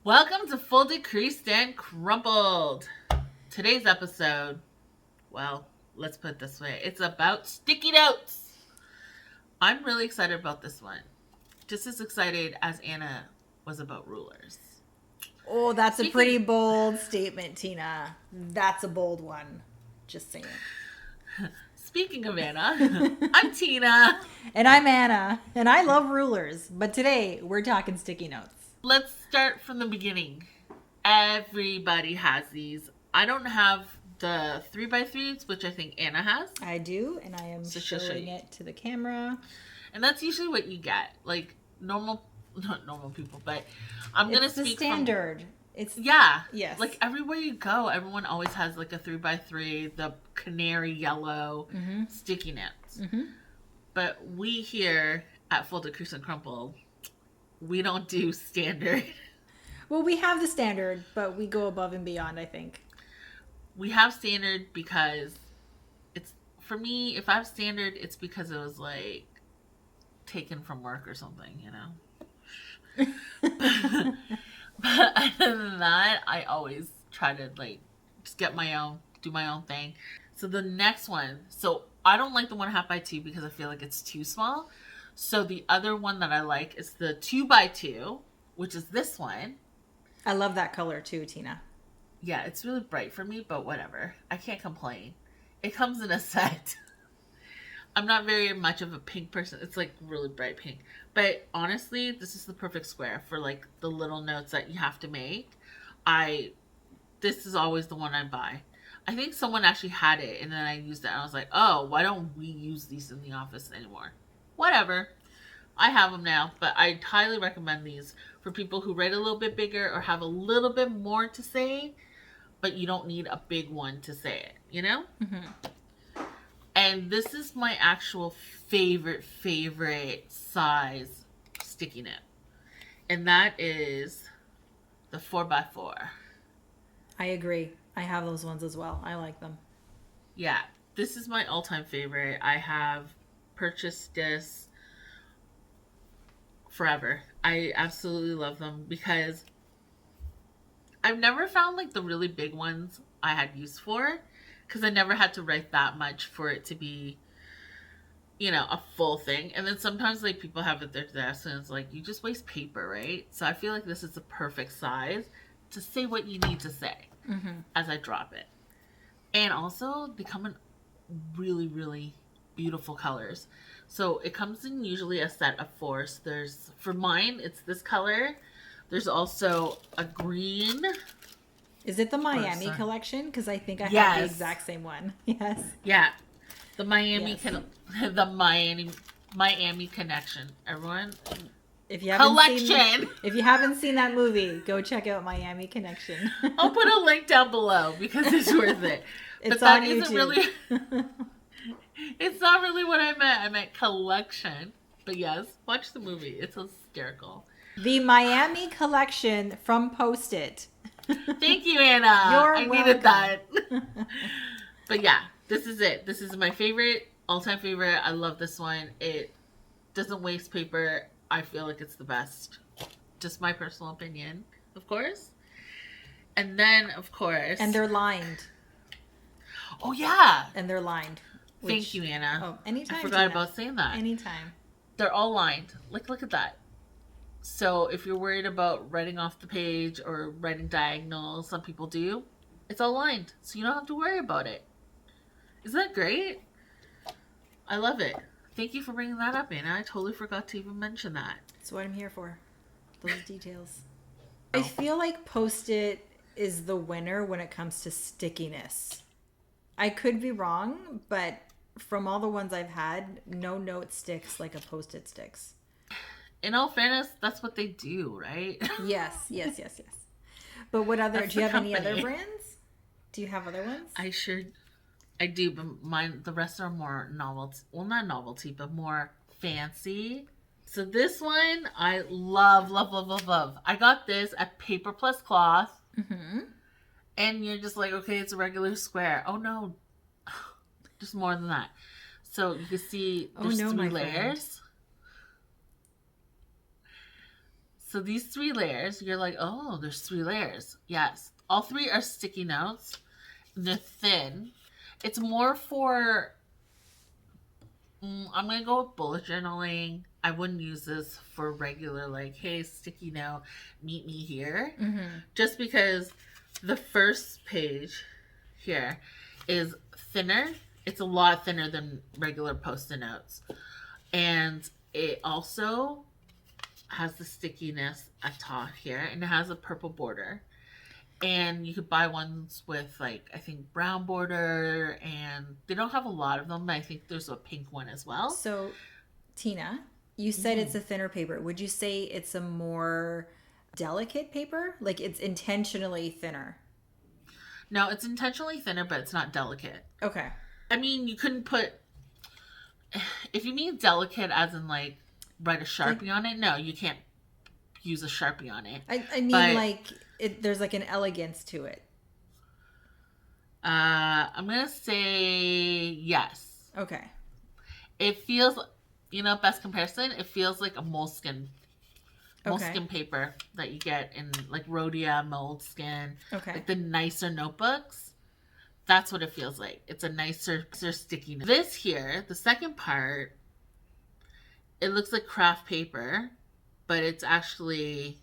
Welcome to Full Decreased and Crumpled. Today's episode, well, let's put it this way. It's about sticky notes. I'm really excited about this one. Just as excited as Anna was about rulers. Oh, that's a pretty bold statement, Tina. That's a bold one. Just saying. Speaking of Anna, I'm Tina. And I'm Anna. And I love rulers. But today, we're talking sticky notes. Let's start from the beginning. Everybody has these. I don't have the 3x3s, which I think Anna has. I do, and I am showing it to the camera. And that's usually what you get. Like, not normal people, but I'm going to speak the standard. Yes. Like, everywhere you go, everyone always has, like, a 3x3, the canary yellow sticky notes. Mm-hmm. But we here at Full Decreased and Crumpled, we don't do standard. Well, we have the standard, but we go above and beyond, I think. We have standard because it's, for me, if I have standard, it's because it was, like, taken from work or something, you know? But other than that, I always try to, like, just get my own, do my own thing. So the next one, so I don't like the 1/2x2 because I feel like it's too small. So the other one that I like is the 2x2, which is this one. I love that color too, Tina. Yeah, it's really bright for me, but whatever. I can't complain. It comes in a set. I'm not very much of a pink person. It's like really bright pink. But honestly, this is the perfect square for like the little notes that you have to make. This is always the one I buy. I think someone actually had it and then I used it and I was like, oh, why don't we use these in the office anymore? Whatever. I have them now, but I highly recommend these for people who write a little bit bigger or have a little bit more to say, but you don't need a big one to say it, you know? Mm-hmm. And this is my actual favorite size sticky note. And that is the 4x4. I agree. I have those ones as well. I like them. Yeah, this is my all-time favorite. I have purchased this forever. I absolutely love them because I've never found like the really big ones I had use for, because I never had to write that much for it to be, you know, a full thing. And then sometimes like people have it at their desk and it's like, you just waste paper, right? So I feel like this is the perfect size to say what you need to say as I drop it. And also they come in really, really beautiful colors. So it comes in usually a set of 4. So there's, for mine, it's this color. There's also a green. Is it the Miami collection? Because I think I have the exact same one. Yes. Yeah. The Miami Miami connection. Everyone. If you haven't seen that movie, go check out Miami Connection. I'll put a link down below because it's worth it. It's on YouTube. Really. It's not really what I meant. I meant collection. But yes, watch the movie. It's hysterical. The Miami Collection from Post-it. Thank you, Anna. I needed that. But yeah, this is it. This is my favorite, all-time favorite. I love this one. It doesn't waste paper. I feel like it's the best. Just my personal opinion, of course. And then, of course... And they're lined. Oh, yeah. And they're lined. Thank you, Anna. Oh, anytime. I forgot about saying that. Anytime. They're all lined. Look at that. So if you're worried about writing off the page or writing diagonal, some people do, it's all lined. So you don't have to worry about it. Isn't that great? I love it. Thank you for bringing that up, Anna. I totally forgot to even mention that. That's what I'm here for. Those details. I feel like Post-it is the winner when it comes to stickiness. I could be wrong, but from all the ones I've had, no note sticks like a Post-it sticks. In all fairness, that's what they do, right? Yes. But what other? Do you have any other brands? Do you have other ones? I do, but the rest are more novelty. Well, not novelty, but more fancy. So this one, I love. I got this at paperpluscloth. Mm-hmm. And you're just like, okay, it's a regular square. Oh, no. Just more than that. So you can see there's 3 layers. So these 3 layers, you're like, oh, there's 3 layers. Yes. All 3 are sticky notes. They're thin. It's more for, I'm going to go with bullet journaling. I wouldn't use this for regular, like, hey, sticky note, meet me here. Just because the first page here is thinner. It's a lot thinner than regular Post-it notes. And it also has the stickiness atop here, and it has a purple border. And you could buy ones with, like, I think brown border, and they don't have a lot of them, but I think there's a pink one as well. So, Tina, you said it's a thinner paper. Would you say it's a more delicate paper? Like it's intentionally thinner? No, it's intentionally thinner, but it's not delicate. Okay. I mean, you couldn't put, if you mean delicate as in, like, write a Sharpie on it, no, you can't use a Sharpie on it. I mean, like, there's like an elegance to it. I'm going to say yes. Okay. It feels, best comparison, it feels like a moleskin paper that you get in, like, Rhodia, Moleskin. Okay. Like the nicer notebooks. That's what it feels like. It's a nicer sticky note. This here, the second part, it looks like craft paper, but it's actually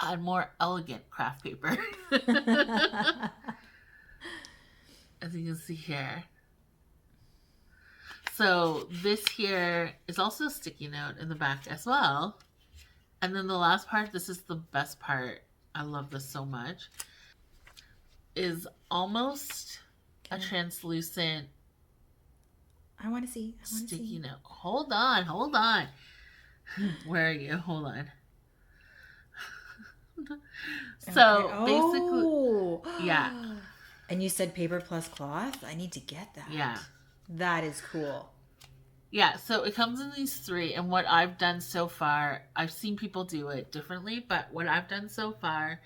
a more elegant craft paper. As you can see here. So this here is also a sticky note in the back as well. And then the last part, this is the best part. I love this so much. Is almost a translucent I want to see. sticky note. Hold on. Where are you? Hold on. So basically, yeah. And you said paper plus cloth? I need to get that. Yeah. That is cool. Yeah, so it comes in these 3, and what I've done so far, I've seen people do it differently, but what I've done so far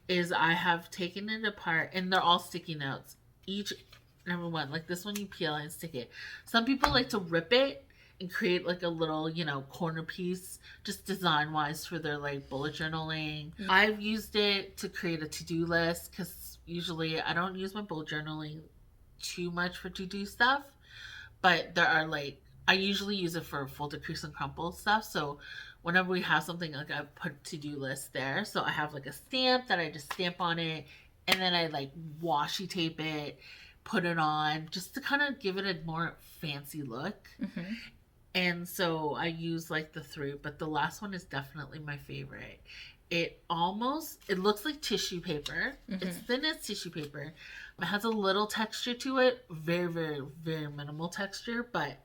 is I have taken it apart, and they're all sticky notes. Each and every one, like this one you peel and stick it. Some people like to rip it and create like a little, corner piece, just design-wise for their, like, bullet journaling. I've used it to create a to-do list, because usually I don't use my bullet journaling too much for to-do stuff, but there are, like, I usually use it for fold, decrease, and crumple stuff. So whenever we have something, like, I put to-do list there. So I have, like, a stamp that I just stamp on it, and then I, like, washi tape it, put it on, just to kind of give it a more fancy look. And so I use, like, the 3, but the last one is definitely my favorite. It looks like tissue paper. It's thin as tissue paper. It has a little texture to it. Very, very, very minimal texture, but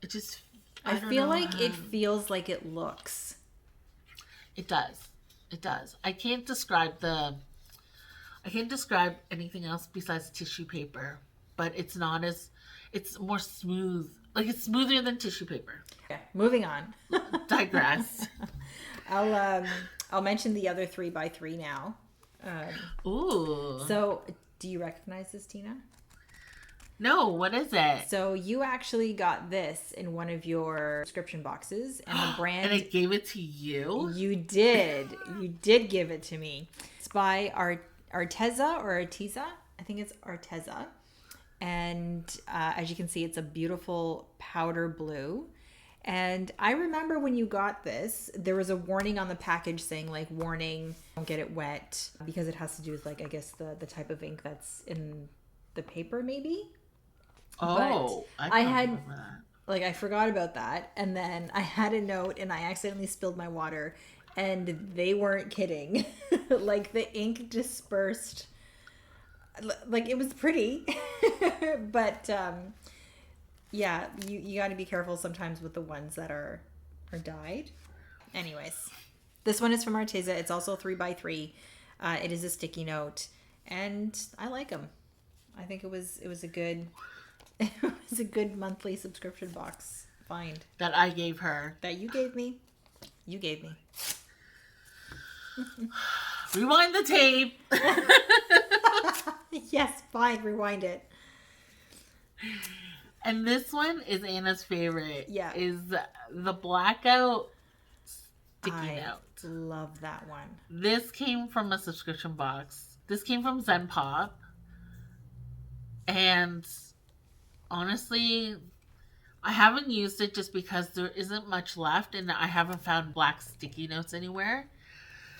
it just, I feel like it feels like it looks. It does. I can't describe anything else besides tissue paper, but it's more smooth. Like, it's smoother than tissue paper. Okay, moving on. Digress. I'll mention the other 3x3 now. Ooh. So, do you recognize this, Tina? No, what is it? So you actually got this in one of your subscription boxes, and the brand. And I gave it to you? You did. You did give it to me. It's by Arteza or Arteza. I think it's Arteza. And as you can see, it's a beautiful powder blue. And I remember when you got this, there was a warning on the package saying, like, warning, don't get it wet, because it has to do with, like, I guess the type of ink that's in the paper, maybe. Oh, but I had, like, I forgot about that. And then I had a note and I accidentally spilled my water, and they weren't kidding. Like, the ink dispersed. Like, it was pretty, but, yeah, you got to be careful sometimes with the ones that are dyed. Anyways, this one is from Arteza. It's also 3x3. It is a sticky note, and I like them. I think it was a good monthly subscription box find that I gave her. That you gave me. You gave me. Rewind the tape. Yes, fine. Rewind it. And this one is Anna's favorite. Yeah. Is the blackout sticky note. Love that one. This came from a subscription box. This came from Zen Pop. And honestly, I haven't used it just because there isn't much left and I haven't found black sticky notes anywhere.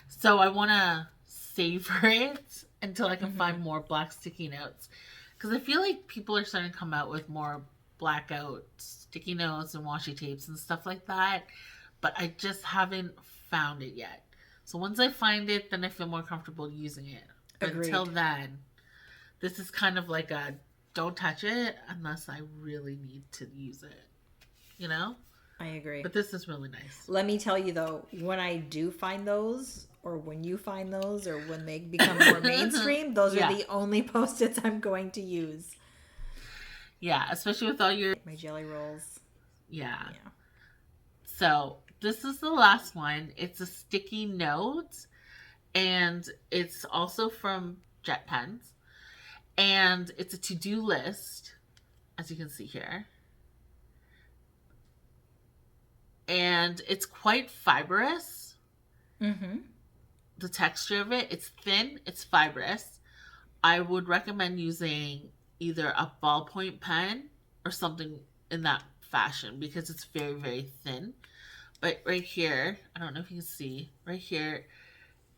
So I want to savor it until I can find more black sticky notes. Because I feel like people are starting to come out with more blackout sticky notes and washi tapes and stuff like that. But I just haven't found it yet. So once I find it, then I feel more comfortable using it. But until then, this is kind of like a don't touch it unless I really need to use it. You know? I agree. But this is really nice. Let me tell you though, when I do find those, or when you find those, or when they become more mainstream, those are the only Post-its I'm going to use. Yeah, especially with all your... my jelly rolls. Yeah. So, this is the last one. It's a sticky note, and it's also from Jet Pens. And it's a to-do list, as you can see here. And it's quite fibrous. Mm-hmm. The texture of it, it's thin, it's fibrous. I would recommend using either a ballpoint pen or something in that fashion because it's very, very thin. But right here, I don't know if you can see, right here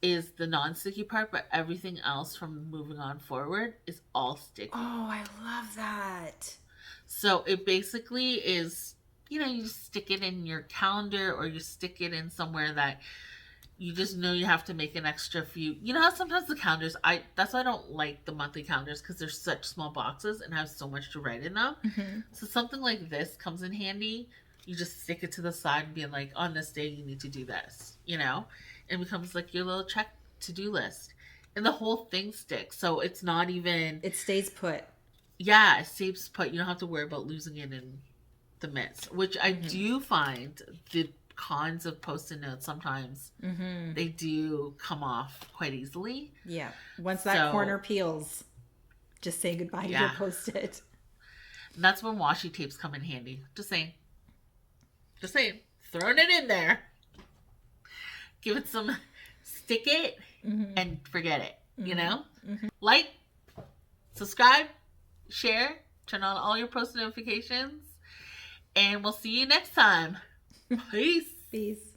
is the non-sticky part, but everything else from moving on forward is all sticky. Oh, I love that. So it basically is, you know, you stick it in your calendar or you stick it in somewhere that you just know you have to make an extra few. You know how sometimes the calendars, that's why I don't like the monthly calendars because they're such small boxes and have so much to write in them. Mm-hmm. So something like this comes in handy. You just stick it to the side and being like, on this day you need to do this, you know? It becomes like your little check to-do list. And the whole thing sticks. So it's not even... it stays put. Yeah, it stays put. You don't have to worry about losing it in the midst. Which I do find the cons of Post-it notes sometimes they do come off quite easily. Yeah. Once that corner peels, just say goodbye to your Post-it. And that's when washi tapes come in handy. Just saying. Just saying. Throwing it in there. Give it some, stick it, and forget it, you know? Like, subscribe, share, turn on all your post notifications, and we'll see you next time. Peace. Peace.